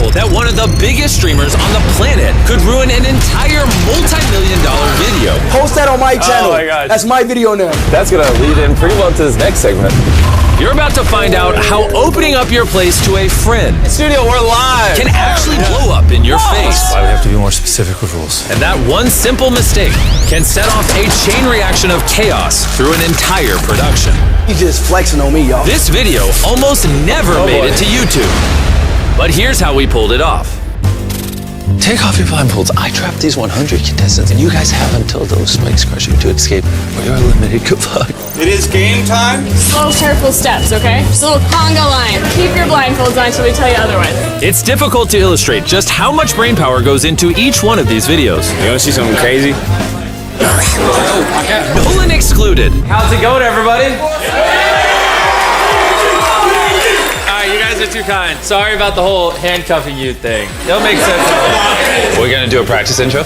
incredible that one of the biggest streamers on the planet could ruin an entire multi-million-dollar video. Post that on my channel. Oh my gosh. That's my video now. That's gonna lead in pretty well to this next segment. You're about to find out how opening up your place to a friend Studio, we're live. can actually blow up in your face. Why we have to be more specific with rules. And that one simple mistake can set off a chain reaction of chaos through an entire production. You just flexing on me, y'all. This video almost never made it to YouTube. But here's how we pulled it off. Take off your blindfolds. I trapped these 100 contestants, and you guys have until those spikes crush you to escape, or you're eliminated. Good luck. It is game time. Slow, careful steps, okay? Just a little conga line. Keep your blindfolds on until we tell you otherwise. It's difficult to illustrate just how much brain power goes into each one of these videos. You wanna see something crazy? Nolan excluded. How's it going, everybody? Alright, you guys are too kind. Sorry about the whole handcuffing you thing. It'll make sense. We're gonna do a practice intro.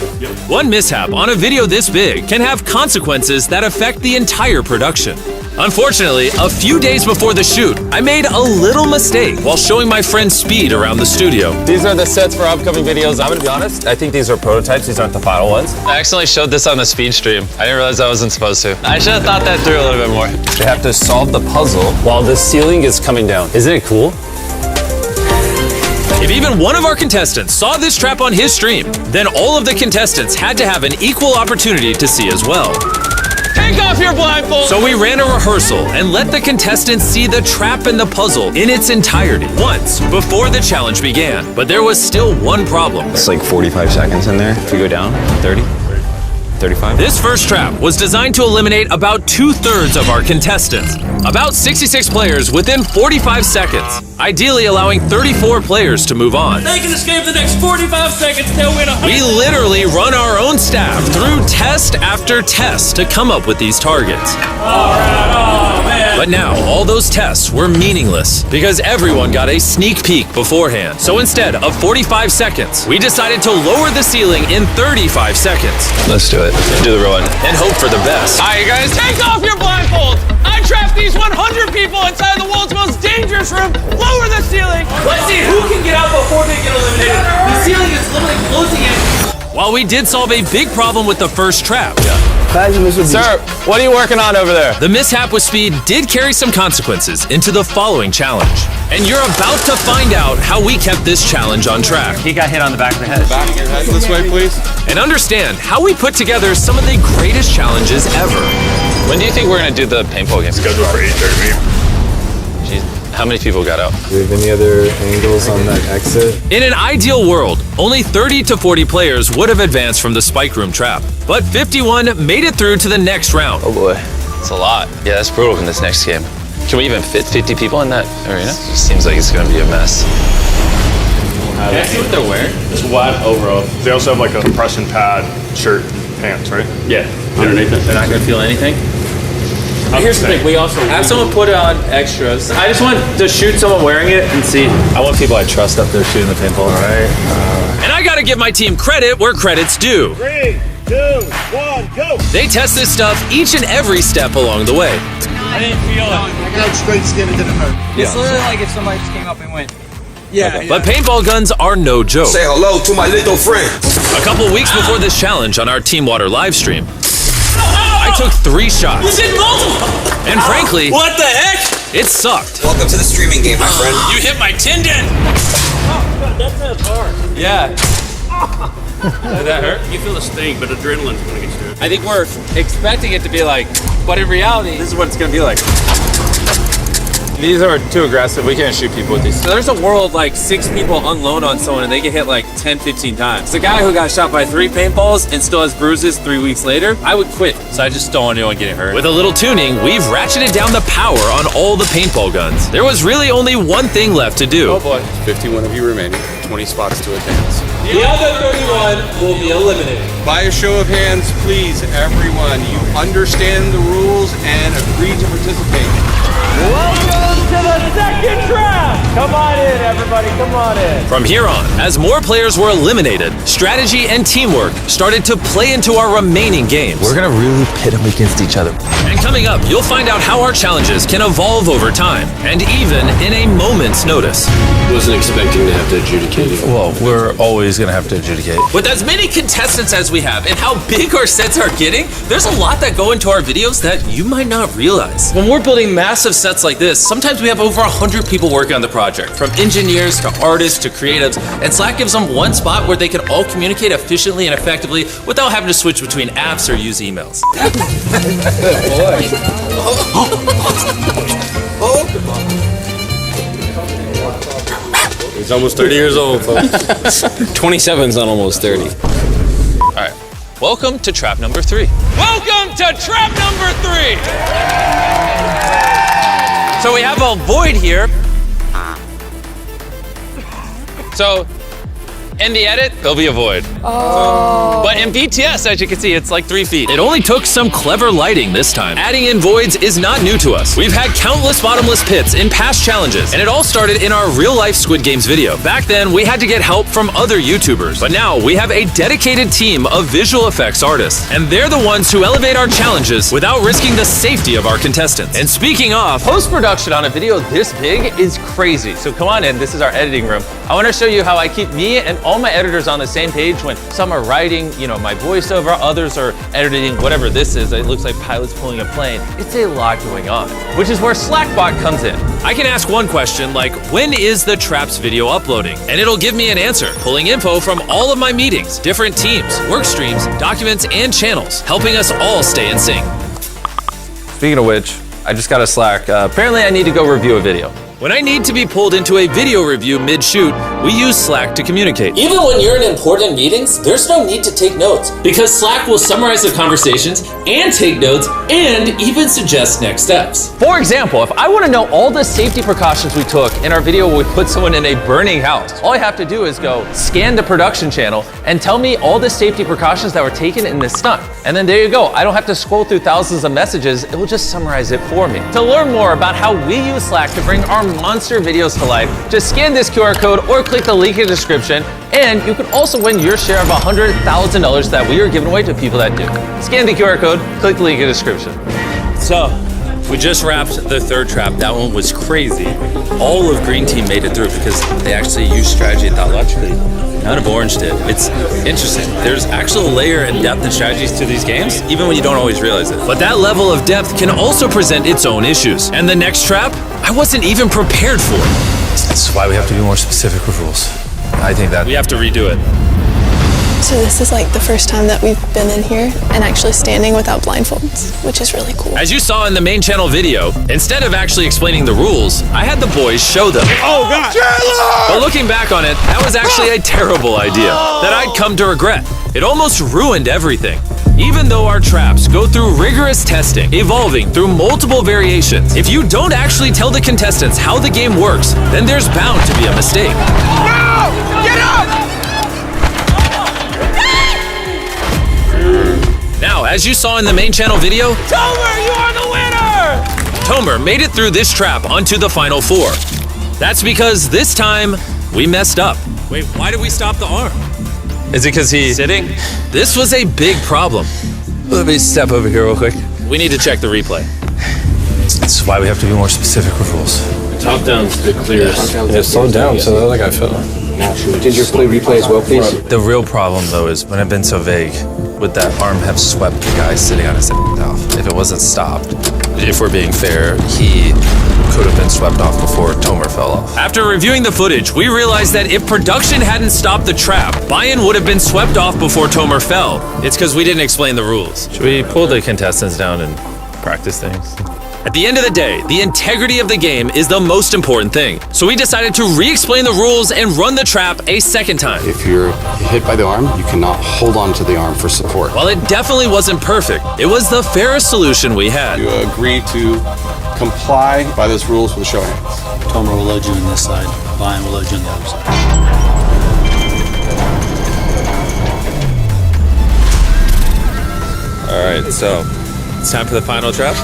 One mishap on a video this big can have consequences that affect the entire production. Unfortunately, a few days before the shoot, I made a little mistake while showing my friend Speed around the studio. These are the sets for upcoming videos. I'm gonna be honest, I think these are prototypes. These aren't the final ones. I accidentally showed this on the speed stream. I didn't realize I wasn't supposed to. I should have thought that through a little bit more. They have to solve the puzzle while the ceiling is coming down. Isn't it cool? If even one of our contestants saw this trap on his stream, then all of the contestants had to have an equal opportunity to see as well. Take off your blindfold! So we ran a rehearsal and let the contestants see the trap and the puzzle in its entirety once before the challenge began. But there was still one problem. It's like 45 seconds in there. If we go down, 30, 35. This first trap was designed to eliminate about 2/3 of our contestants. About 66 players within 45 seconds, ideally allowing 34 players to move on. They can escape the next 45 seconds, they'll win We literally run our own staff through test after test to come up with these targets. But now, all those tests were meaningless because everyone got a sneak peek beforehand. So instead of 45 seconds, we decided to lower the ceiling in 35 seconds. Let's do it. Do the real one. And hope for the best. Alright, you guys, Take off your blindfolds! I trapped these 100 people inside the world's most dangerous room! Lower the ceiling! Let's see who can get out before they get eliminated! The ceiling is literally closing in! While we did solve a big problem with the first trap, sir, what are you working on over there? the mishap with Speed did carry some consequences into the following challenge. And you're about to find out how we kept this challenge on track. He got hit on the back of the head. Back of your head this way, please. And understand how we put together some of the greatest challenges ever. When do you think we're gonna do the paintball game? Scheduled for 8:30. Jeez, how many people got out? Do you have any other angles on that exit? In an ideal world, only 30 to 40 players would have advanced from the spike room trap. But 51 made it through to the next round. Oh boy, it's a lot. Yeah, that's brutal in this next game. Can we even fit 50 people in that arena? It just seems like it's gonna be a mess. Can I see what they're wearing? It's wide overall. They also have like a compression pad, shirt, pants, right? Yeah, underneath it. They're not gonna feel anything? Here's the thing, we also have someone put on extras. I just want to shoot someone wearing it and see. I want people I trust up there shooting the paintball. All right. And I gotta give my team credit where credit's due. 3, 2, 1, go! They test this stuff each and every step along the way. I didn't feel it. I got straight skin, it didn't hurt. It's literally like if somebody just came up and went. Yeah. But paintball guns are no joke. Say hello to my little friend. A couple weeks before this challenge on our Team Water live stream, I took 3 shots. You did multiple! And frankly, What the heck? it sucked. Welcome to the streaming game, my friend. You hit my tendon! That's hard. Yeah. Did that hurt? You feel the sting, but adrenaline's gonna get you. I think we're expecting it to be like, but in reality, this is what it's gonna be like. These are too aggressive. We can't shoot people with these. So there's a world like 6 people unload on someone and they get hit like 10, 15 times. The guy who got shot by 3 paintballs and still has bruises 3 weeks later, I would quit. So I just don't want anyone getting hurt. With a little tuning, we've ratcheted down the power on all the paintball guns. There was really only one thing left to do. Oh boy. 51 of you remaining, 20 spots to advance. The other 31 will be eliminated. By a show of hands, please, everyone, you understand the rules and agree to participate. Welcome to the second draft! Come on in, everybody, come on in. From here on, as more players were eliminated, strategy and teamwork started to play into our remaining games. We're gonna really pit them against each other. And coming up, you'll find out how our challenges can evolve over time, and even in a moment's notice. Wasn't expecting to have to adjudicate it. Well, we're always gonna have to adjudicate. With as many contestants as we have and how big our sets are getting, there's a lot that go into our videos that you might not realize. When we're building massive sets like this, sometimes we have over 100 people working on the project, from engineers to artists to creatives, and Slack gives them one spot where they can all communicate efficiently and effectively without having to switch between apps or use emails. He's almost 30 years old, folks. 27's not almost 30. All right, welcome to trap number 3. Welcome to trap number 3. So we have a void here. So in the edit, there'll be a void. But in BTS, as you can see, it's like 3 feet. It only took some clever lighting this time. Adding in voids is not new to us. We've had countless bottomless pits in past challenges, and it all started in our real-life Squid Games video. Back then, we had to get help from other YouTubers. But now, we have a dedicated team of visual effects artists, and they're the ones who elevate our challenges without risking the safety of our contestants. And speaking of, post-production on a video this big is crazy. So come on in, this is our editing room. I want to show you how I keep me and all my editors on the same page when some are writing, my voiceover, others are editing whatever this is. It looks like pilots pulling a plane. It's a lot going on, which is where Slackbot comes in. I can ask one question like, when is the Traps video uploading? And it'll give me an answer, pulling info from all of my meetings, different teams, work streams, documents, and channels, helping us all stay in sync. Speaking of which, I just got a Slack. Apparently I need to go review a video. When I need to be pulled into a video review mid-shoot, we use Slack to communicate. Even when you're in important meetings, there's no need to take notes, because Slack will summarize the conversations and take notes and even suggest next steps. For example, if I want to know all the safety precautions we took in our video where we put someone in a burning house, all I have to do is go scan the production channel and tell me all the safety precautions that were taken in this stunt. And then there you go. I don't have to scroll through thousands of messages. It will just summarize it for me. To learn more about how we use Slack to bring our monster videos to life, just scan this QR code or click the link in the description, and you can also win your share of $100,000 that we are giving away to people that do. Scan the QR code, click the link in the description. So, we just wrapped the 3rd trap. That one was crazy. All of Green Team made it through because they actually used strategy and thought logically. None of Orange did. It's interesting. There's actual layer and depth and strategies to these games, even when you don't always realize it. But that level of depth can also present its own issues. And the next trap, I wasn't even prepared for. That's why we have to be more specific with rules. I think that We have to redo it. So this is like the first time that we've been in here and actually standing without blindfolds, which is really cool. As you saw in the main channel video, instead of actually explaining the rules, I had the boys show them. Oh, God. But looking back on it, that was actually a terrible idea that I'd come to regret. It almost ruined everything. Even though our traps go through rigorous testing, evolving through multiple variations, if you don't actually tell the contestants how the game works, then there's bound to be a mistake. No! Get up! Now, as you saw in the main channel video, Tomer, you are the winner! Tomer made it through this trap onto the final 4. That's because this time, we messed up. Wait, why did we stop the arm? Is it because he's Sitting? This was a big problem. Let me step over here real quick. We need to check the replay. That's why we have to be more specific with rules. Top down's the clearest. Yeah, slow down, so that like I fell. Did your play replay as well, please? The real problem, though, is when I've been so vague, would that arm have swept the guy sitting on his off? If it wasn't stopped, if we're being fair, he could have been swept off before Tomer fell off. After reviewing the footage, we realized that if production hadn't stopped the trap, Bayern would have been swept off before Tomer fell. It's because we didn't explain the rules. Should we pull the contestants down and practice things? At the end of the day, the integrity of the game is the most important thing. So we decided to re-explain the rules and run the trap a second time. If you're hit by the arm, you cannot hold on to the arm for support. While it definitely wasn't perfect, it was the fairest solution we had. You agree to comply by those rules with a show of hands. Tomer will load you on this side. Bayern will load you on the other side. All right, so It's time for the final trap.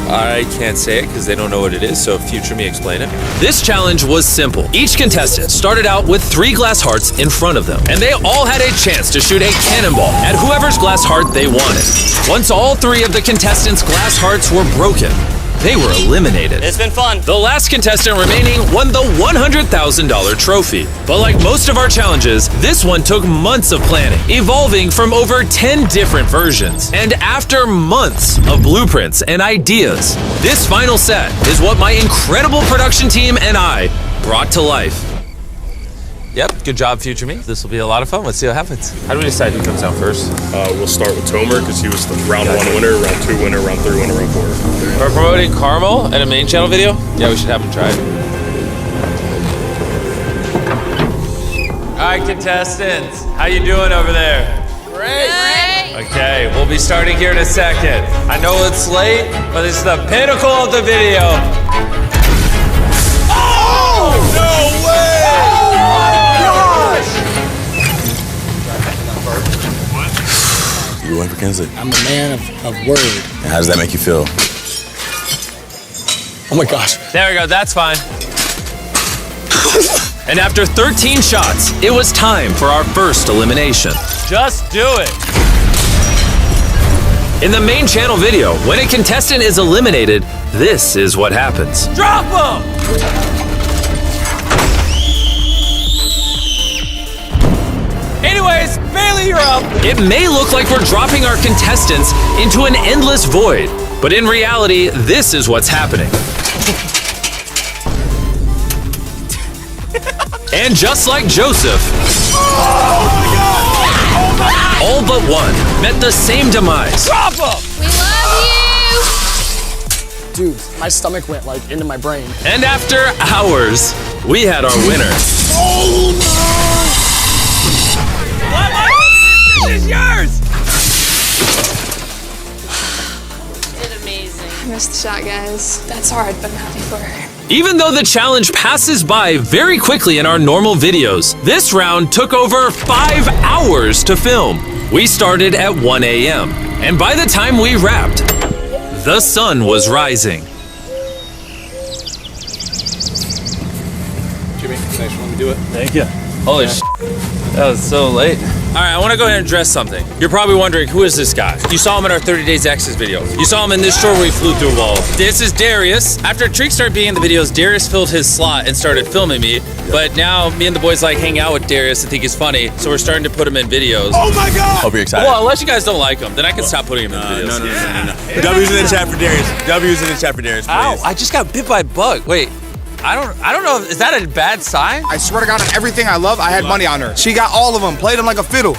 I can't say it because they don't know what it is, so future me explain it. This challenge was simple. Each contestant started out with 3 glass hearts in front of them, and they all had a chance to shoot a cannonball at whoever's glass heart they wanted. Once all 3 of the contestants' glass hearts were broken, they were eliminated. It's been fun. The last contestant remaining won the $100,000 trophy. But like most of our challenges, this one took months of planning, evolving from over 10 different versions. And after months of blueprints and ideas, this final set is what my incredible production team and I brought to life. Yep, good job, future me. This will be a lot of fun. Let's see what happens. How do we decide who comes out first? We'll start with Tomer because he was the round 1 winner, round 2 winner, round 3 winner, round 4. We're promoting Carmel in a main channel video? Yeah, we should have him try it. All right, contestants, how you doing over there? Great. Okay, we'll be starting here in a second. I know it's late, but it's the pinnacle of the video. Oh! No way! You went for Kinsley. I'm a man of word. And how does that make you feel? Oh my gosh. There we go, that's fine. And after 13 shots, it was time for our first elimination. Just do it. In the main channel video, when a contestant is eliminated, this is what happens. Drop him! Anyways, Bailey, you're up. It may look like we're dropping our contestants into an endless void, but in reality, this is what's happening. And just like Joseph, all but one met the same demise. Drop him! We love you! Dude, my stomach went like into my brain. And after hours, we had our winner. This is yours! Did amazing. I missed the shot, guys. That's hard, but I'm happy for her. Even though the challenge passes by very quickly in our normal videos, this round took over 5 hours to film. We started at 1 a.m., and by the time we wrapped, the sun was rising. Jimmy, thanks for letting me do it. Thank you. Holy sh**. That was so late. All right, I want to go ahead and address something. You're probably wondering, who is this guy? You saw him in our 30 Days Exes video. You saw him in this short where he flew through a wall. This is Darius. After Treek started being in the videos, Darius filled his slot and started filming me. But now me and the boys like hang out with Darius and think he's funny, so we're starting to put him in videos. Oh my God! Hope you're excited. Well, unless you guys don't like him, then I can stop putting him in videos. No. W's in the chat for Darius. W's in the chat for Darius, please. Ow, I just got bit by a bug. Wait, I don't know, is that a bad sign? I swear to God, on everything I love, I had money on her. She got all of them, played them like a fiddle.